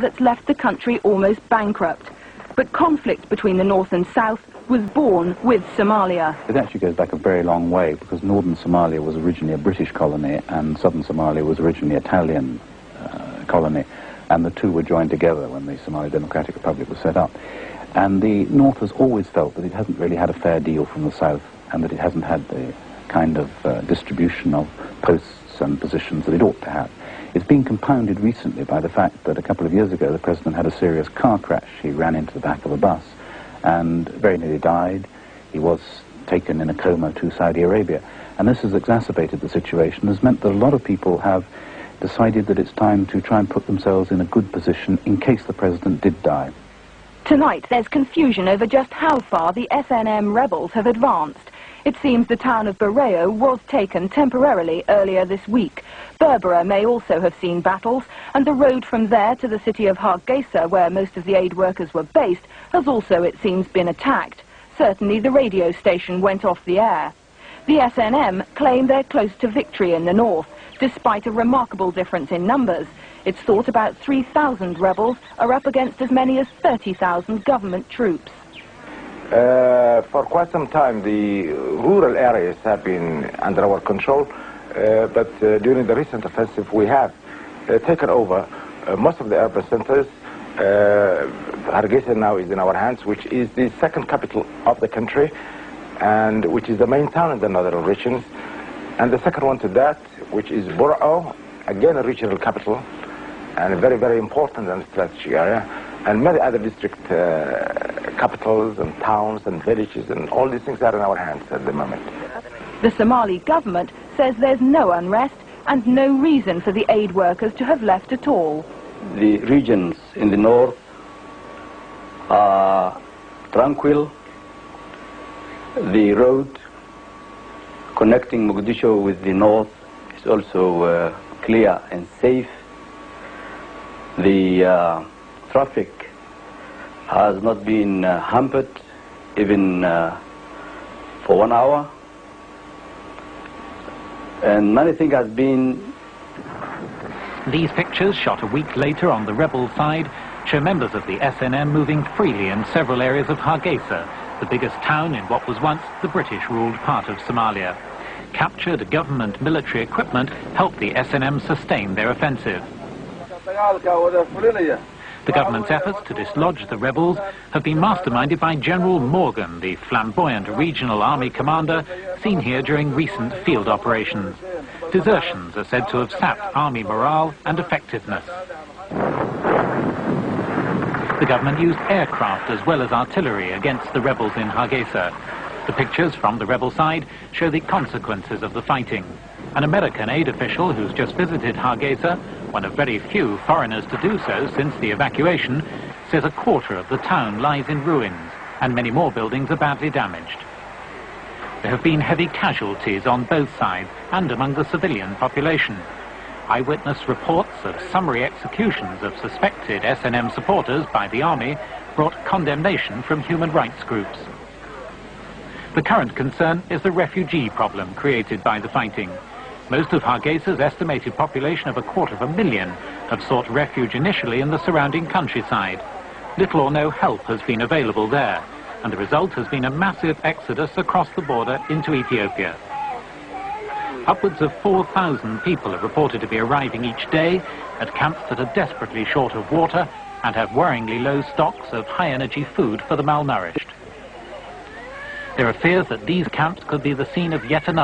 that's left the country almost bankrupt. But conflict between the north and south was born with Somalia. It actually goes back a very long way, because northern Somalia was originally a British colony and southern Somalia was originally an Italian colony, and the two were joined together when the Somali Democratic Republic was set up. And the north has always felt that it hasn't really had a fair deal from the south, and that it hasn't had the kind of distribution of posts and positions that it ought to have. It's been compounded recently by the fact that a couple of years ago the president had a serious car crash. He ran into the back of a bus and very nearly died. He was taken in a coma to Saudi Arabia. And this has exacerbated the situation. Has meant that a lot of people have decided that it's time to try and put themselves in a good position in case the president did die. Tonight there's confusion over just how far the SNM rebels have advanced. It seems the town of Bareo was taken temporarily earlier this week. Berbera may also have seen battles, and the road from there to the city of Hargeisa, where most of the aid workers were based, has also, it seems, been attacked. Certainly the radio station went off the air. The SNM claim they're close to victory in the north, despite a remarkable difference in numbers. It's thought about 3,000 rebels are up against as many as 30,000 government troops. For quite some time, the rural areas have been under our control, but during the recent offensive, we have taken over most of the urban centers. Hargeisa now is in our hands, which is the second capital of the country, and which is the main town in the northern regions. And the second one to that, which is Burao, again a regional capital, and a very, very important and strategic area. And many other district capitals and towns and villages, and all these things are in our hands at the moment. The Somali government says there's no unrest and no reason for the aid workers to have left at all. The regions in the north are tranquil. The road connecting Mogadishu with the north is also clear and safe. The traffic has not been hampered even for 1 hour, and many things has been. These pictures, shot a week later on the rebel side, show members of the SNM moving freely in several areas of Hargeisa, the biggest town in what was once the British-ruled part of Somalia. Captured government military equipment helped the SNM sustain their offensive. The government's efforts to dislodge the rebels have been masterminded by General Morgan, the flamboyant regional army commander seen here during recent field operations. Desertions are said to have sapped army morale and effectiveness. The government used aircraft as well as artillery against the rebels in Hargeisa. The pictures from the rebel side show the consequences of the fighting. An American aid official who's just visited Hargeisa, one of very few foreigners to do so since the evacuation, says a quarter of the town lies in ruins and many more buildings are badly damaged. There have been heavy casualties on both sides and among the civilian population. Eyewitness reports of summary executions of suspected SNM supporters by the army brought condemnation from human rights groups. The current concern is the refugee problem created by the fighting. Most of Hargeisa's estimated population of 250,000 have sought refuge initially in the surrounding countryside. Little or no help has been available there, and the result has been a massive exodus across the border into Ethiopia. Upwards of 4,000 people are reported to be arriving each day at camps that are desperately short of water and have worryingly low stocks of high-energy food for the malnourished. There are fears that these camps could be the scene of yet another